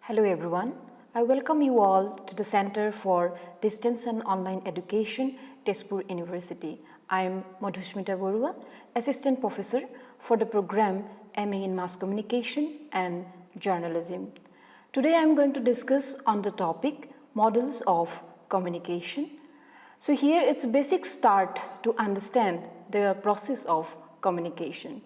Hello everyone, I welcome you all to the Center for Distance and Online Education, Tezpur University. I am Madhusmita Boruah, Assistant Professor for the program MA in Mass Communication and Journalism. Today I am going to discuss on the topic Models of Communication. So here it's a basic start to understand the process of communication.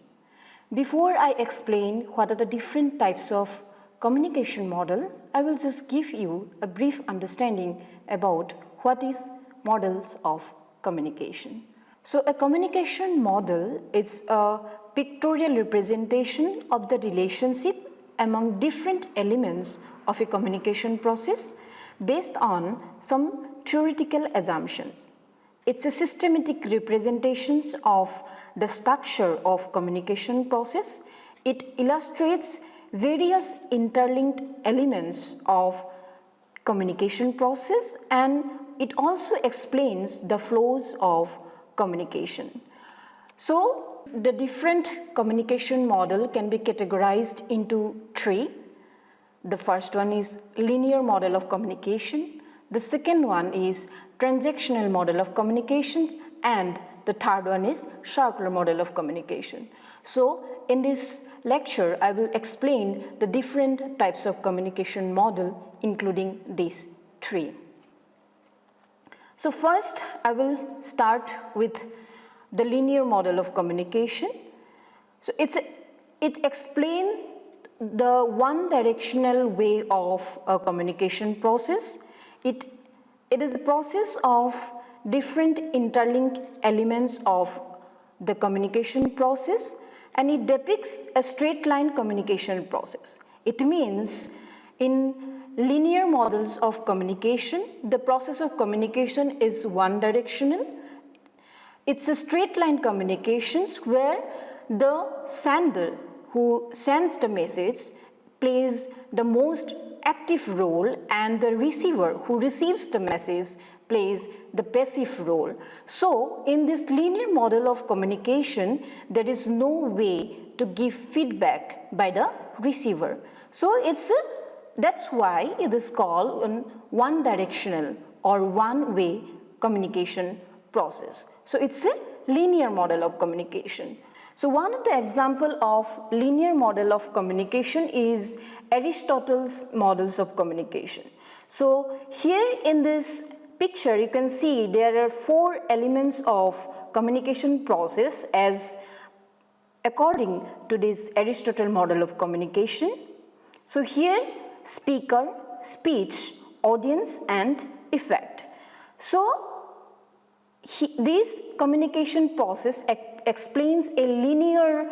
Before I explain what are the different types of communication model, I will just give you a brief understanding about what is models of communication. So a communication model is a pictorial representation of the relationship among different elements of a communication process based on some theoretical assumptions. It's a systematic representation of the structure of communication process. It illustrates various interlinked elements of communication process, and it also explains the flows of communication. So the different communication model can be categorized into three. The first one is linear model of communication. The second one is transactional model of communication, and the third one is circular model of communication. So in this lecture, I will explain the different types of communication model, including these three. So first, I will start with the linear model of communication. So it explains the one-directional way of a communication process. It is a process of different interlinked elements of the communication process, and it depicts a straight line communication process. It means in linear models of communication, the process of communication is one directional. It's a straight line communications where the sender who sends the message plays the most active role, and the receiver who receives the message plays the passive role. So in this linear model of communication, there is no way to give feedback by the receiver. So that's why it is called one directional or one way communication process. So it's a linear model of communication. So one of the example of linear model of communication is Aristotle's models of communication. So here in this picture, you can see there are four elements of communication process as according to this Aristotle model of communication. So here, speaker, speech, audience, and effect. So this communication process explains a linear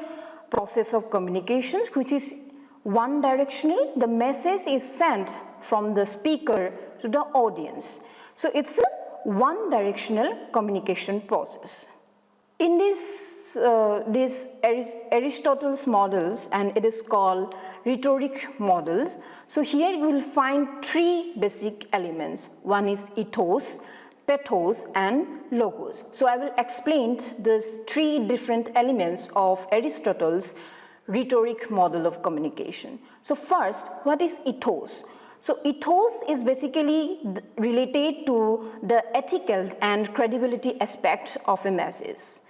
process of communications which is one directional. The message is sent from the speaker to the audience. So it's a one directional communication process. In this Aristotle's models, and it is called rhetoric models. So here you will find three basic elements. One is ethos, pathos, and logos. So I will explain these three different elements of Aristotle's rhetoric model of communication. So first, what is ethos? So ethos is basically related to the ethical and credibility aspect of a message.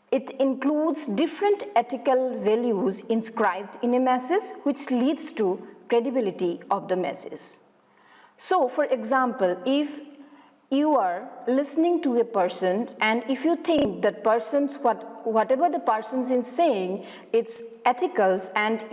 It includes different ethical values inscribed in a message which leads to credibility of the message. So for example, if you are listening to a person, and if you think that whatever the person is saying, it's ethical and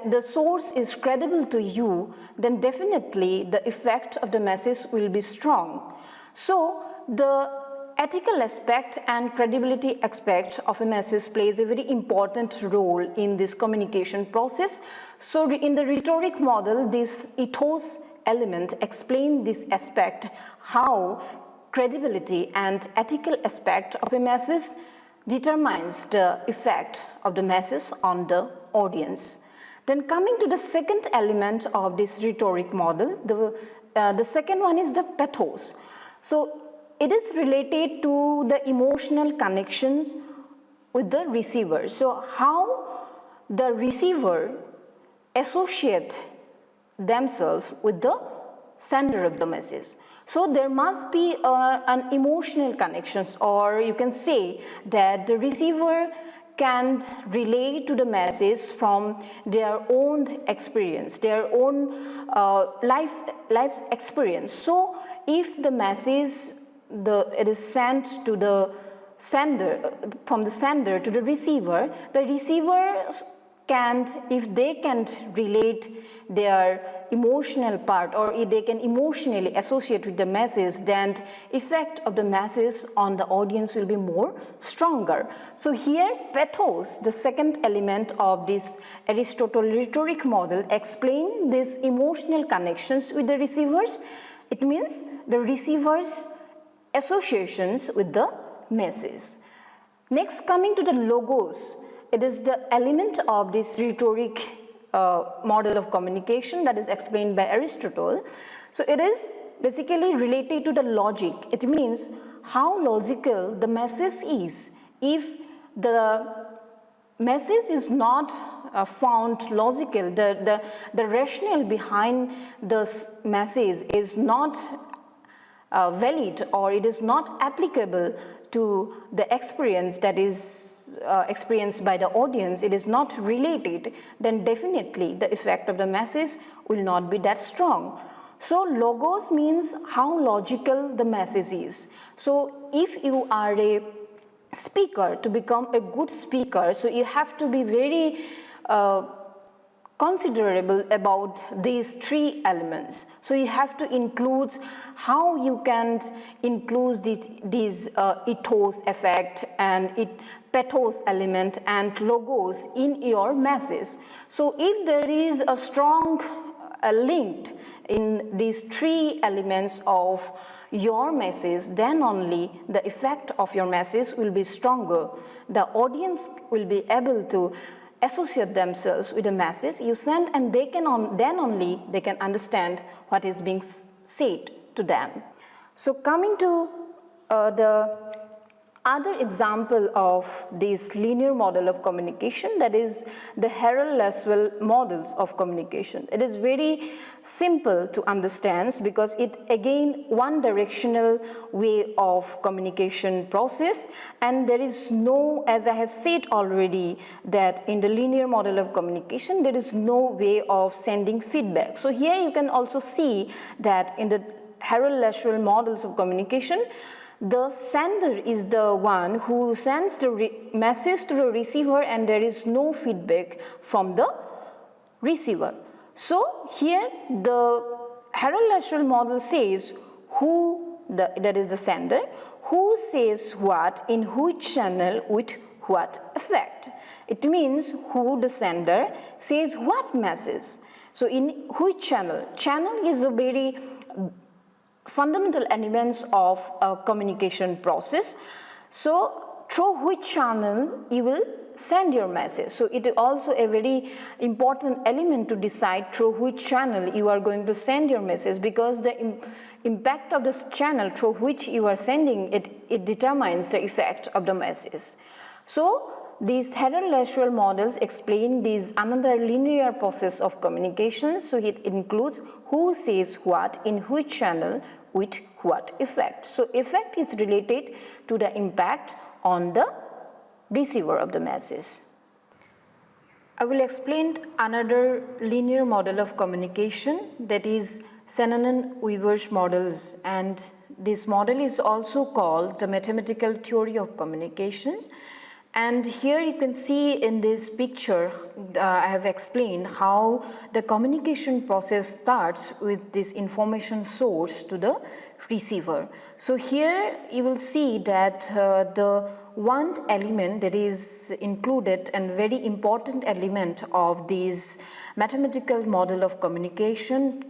the source is credible to you, then definitely the effect of the message will be strong. So the ethical aspect and credibility aspect of a message plays a very important role in this communication process. So in the rhetoric model, this ethos element explain this aspect, how credibility and ethical aspect of a message determines the effect of the message on the audience. Then coming to the second element of this rhetoric model, the second one is the pathos. So it is related to the emotional connections with the receiver. So how the receiver associate themselves with the sender of the message. So there must be an emotional connections, or you can say that the receiver can relate to the message from their own experience, their own life experience. So if the message it is sent to the sender, from the sender to the receiver can, if they can relate their emotional part, or if they can emotionally associate with the message, then effect of the message on the audience will be more stronger. So here pathos, the second element of this Aristotle rhetoric model, explains these emotional connections with the receivers. It means the receivers' associations with the message. Next, coming to the logos, it is the element of this rhetoric model of communication that is explained by Aristotle. So it is basically related to the logic. It means how logical the message is. If the message is not found logical, the rationale behind the message is not valid, or it is not applicable to the experience that is experienced by the audience, it is not related, then definitely the effect of the message will not be that strong. So logos means how logical the message is. So if you are a speaker, to become a good speaker, so you have to be very considerable about these three elements. So you have to include how you can include these ethos effect and pathos element and logos in your message. So if there is a strong link in these three elements of your message, then only the effect of your message will be stronger. The audience will be able to associate themselves with the message you send, and they can then only they can understand what is being said to them. So coming to the other example of this linear model of communication, that is the Herald models of communication. It is very simple to understand because it again one directional way of communication process, and there is no, as I have said already, that in the linear model of communication there is no way of sending feedback. So here you can also see that in the Herald models of communication, the sender is the one who sends the message to the receiver, and there is no feedback from the receiver. So here the Herald model says that is the sender, who says what in which channel with what effect. It means who, the sender, says what message. So in which channel. Channel is a very fundamental elements of a communication process. So through which channel you will send your message. So it is also a very important element to decide through which channel you are going to send your message, because the impact of this channel through which you are sending it determines the effect of the message. So these Herald models explain this another linear process of communication. So it includes who says what in which channel with what effect. So effect is related to the impact on the receiver of the message. I will explain another linear model of communication, that is Shannon-Weaver's models, and this model is also called the mathematical theory of communications. And here you can see in this picture, I have explained how the communication process starts with this information source to the receiver. So here you will see that the one element that is included and very important element of this mathematical model of communication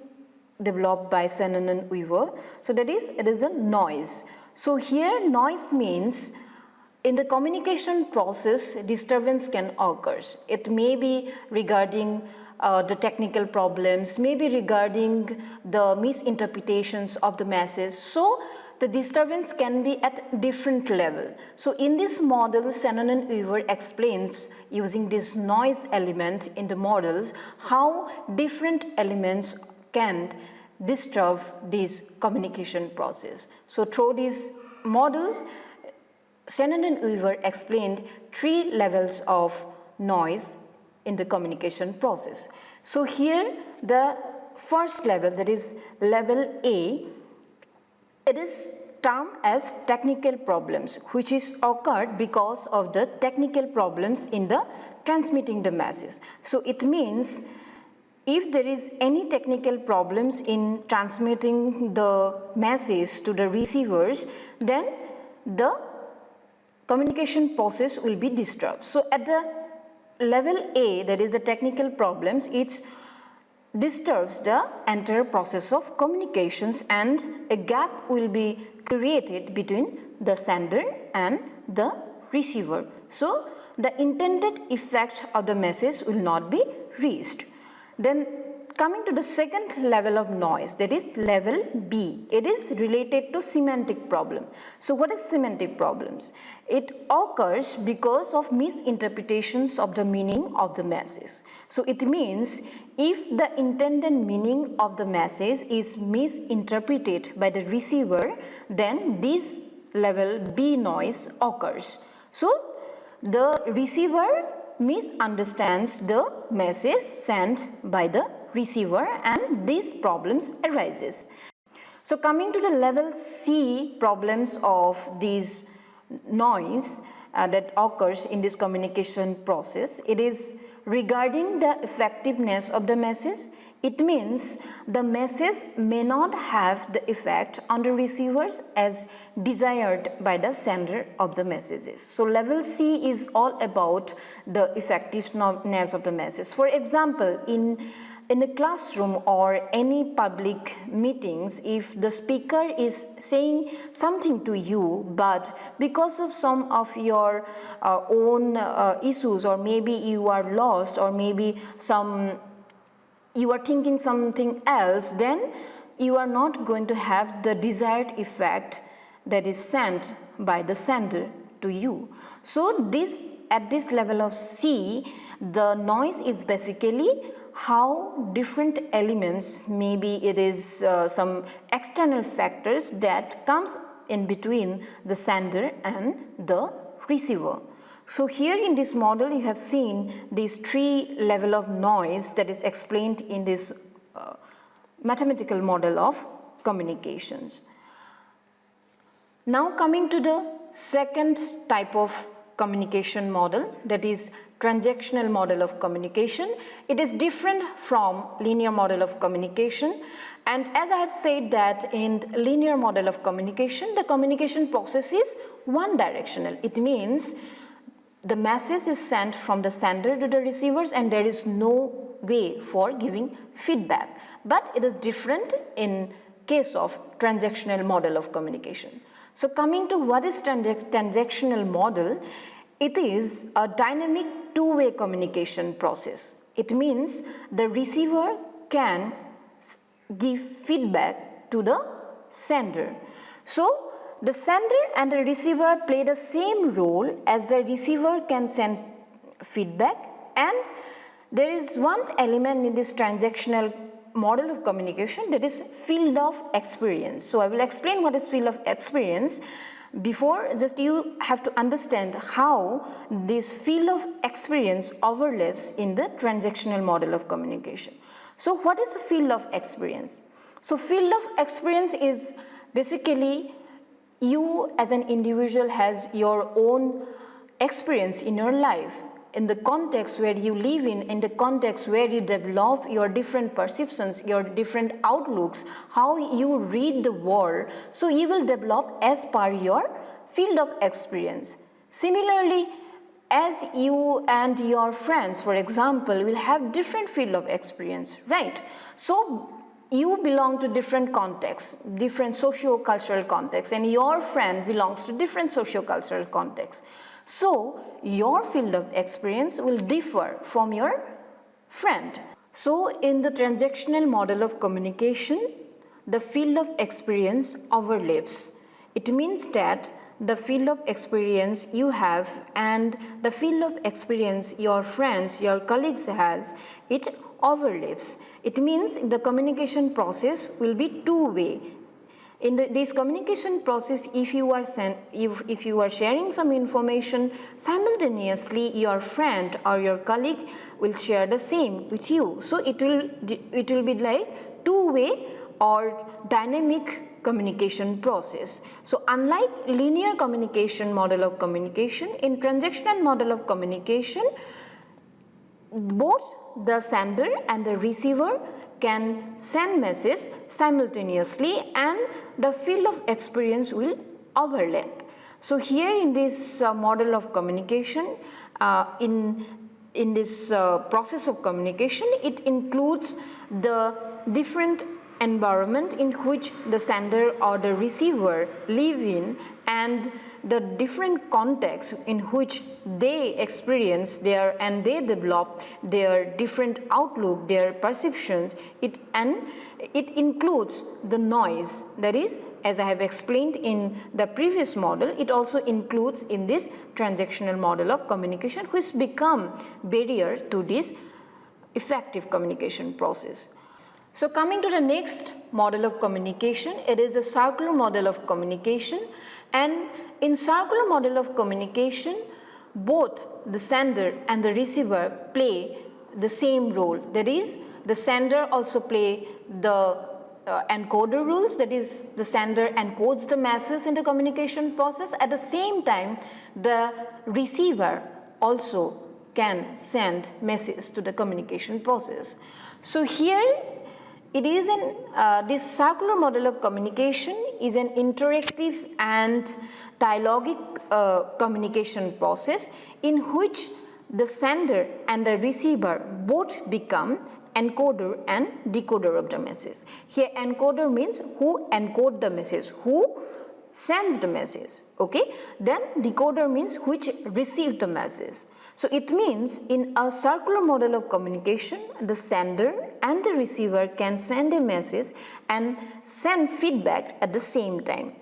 developed by Shannon and Weaver. So that is, it is a noise. So here noise means in the communication process, disturbance can occur. It may be regarding the technical problems, maybe regarding the misinterpretations of the message. So the disturbance can be at different level. So in this model, Shannon and Weaver explains using this noise element in the models how different elements can disturb this communication process. So through these models, Shannon and Weaver explained 3 levels of noise in the communication process. So here the first level, that is level A, it is termed as technical problems, which is occurred because of the technical problems in the transmitting the message. So it means if there is any technical problems in transmitting the message to the receivers, then the communication process will be disturbed. So at the level A, that is the technical problems, it disturbs the entire process of communications, and a gap will be created between the sender and the receiver. So the intended effect of the message will not be reached. Then coming to the second level of noise, that is level B, it is related to semantic problem. So what is semantic problems? It occurs because of misinterpretations of the meaning of the message. So it means if the intended meaning of the message is misinterpreted by the receiver, then this level B noise occurs. So the receiver misunderstands the message sent by the receiver, and these problems arises. So coming to the level C problems of these noise that occurs in this communication process, it is regarding the effectiveness of the message. It means the message may not have the effect on the receivers as desired by the sender of the messages. So level C is all about the effectiveness of the message. For example, in a classroom or any public meetings, if the speaker is saying something to you, but because of some of your own issues, or maybe you are lost, or maybe you are thinking something else, then you are not going to have the desired effect that is sent by the sender to you. So at this level of C, the noise is basically how different elements, maybe it is some external factors that comes in between the sender and the receiver. So here in this model you have seen these 3 level of noise that is explained in this mathematical model of communications. Now coming to the second type of communication model, that is transactional model of communication. It is different from linear model of communication, and as I have said that in linear model of communication, the communication process is one directional. It means the message is sent from the sender to the receivers and there is no way for giving feedback. But it is different in case of transactional model of communication. So coming to what is transactional model, it is a dynamic two-way communication process. It means the receiver can give feedback to the sender. So the sender and the receiver play the same role, as the receiver can send feedback, and there is one element in this transactional model of communication, that is field of experience. So I will explain what is field of experience. Before, just you have to understand how this field of experience overlaps in the transactional model of communication. So what is the field of experience? So field of experience is basically you as an individual has your own experience in your life, in the context where you live in the context where you develop your different perceptions, your different outlooks, how you read the world. So you will develop as per your field of experience. Similarly, as you and your friends, for example, will have different field of experience, right? So you belong to different contexts, different socio-cultural contexts, and your friend belongs to different socio-cultural contexts. So your field of experience will differ from your friend. So in the transactional model of communication, the field of experience overlaps. It means that the field of experience you have and the field of experience your friends, your colleagues has, it overlaps. It means the communication process will be two-way. In this communication process, if you are sharing some information, simultaneously your friend or your colleague will share the same with you. So it will be like two-way or dynamic communication process. So unlike linear communication model of communication, in transactional model of communication, both the sender and the receiver can send message simultaneously and the field of experience will overlap. So here in this model of communication, in this process of communication, it includes the different environment in which the sender or the receiver live in and the different contexts in which they experience and they develop their different outlook, their perceptions. It includes the noise, that is, as I have explained in the previous model, it also includes in this transactional model of communication, which become barrier to this effective communication process. So coming to the next model of communication, it is the circular model of communication, and in circular model of communication, both the sender and the receiver play the same role. That is, the sender also play the encoder rules, that is, the sender encodes the message in the communication process. At the same time, the receiver also can send message to the communication process. So here it is this circular model of communication is an interactive and dialogic communication process in which the sender and the receiver both become encoder and decoder of the message. Here encoder means who encode the message, who sends the message, okay? Then decoder means which receives the message. So it means in a circular model of communication, the sender and the receiver can send a message and send feedback at the same time.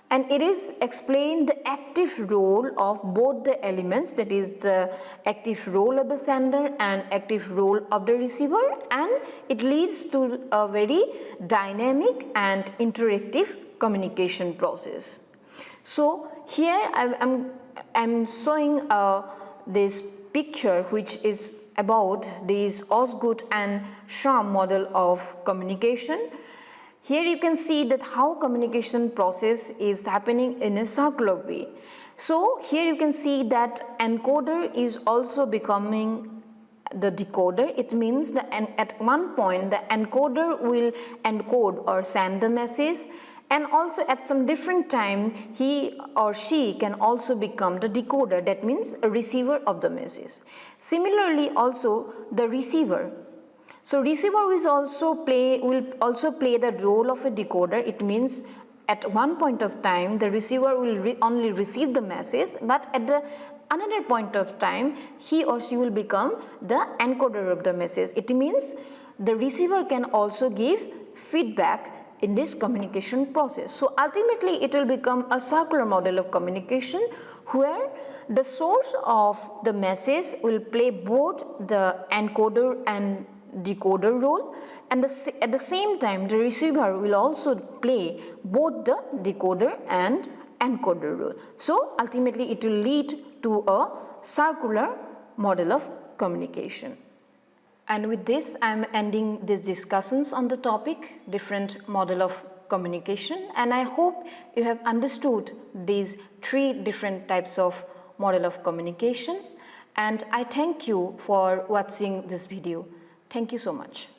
And it is explained the active role of both the elements, that is the active role of the sender and active role of the receiver, and it leads to a very dynamic and interactive communication process. So here I'm showing this picture which is about this Osgood and Schramm model of communication. Here you can see that how communication process is happening in a circular way. So here you can see that encoder is also becoming the decoder. It means that at one point the encoder will encode or send the message, and also at some different time he or she can also become the decoder, that means a receiver of the message. Similarly also the receiver. So receiver will also play the role of a decoder. It means at one point of time the receiver will only receive the message, but at another point of time he or she will become the encoder of the message. It means the receiver can also give feedback in this communication process. So ultimately it will become a circular model of communication where the source of the message will play both the encoder and decoder role, and at the same time the receiver will also play both the decoder and encoder role. So ultimately it will lead to a circular model of communication. And with this I am ending these discussions on the topic different model of communication, and I hope you have understood these three different types of model of communications, and I thank you for watching this video. Thank you so much.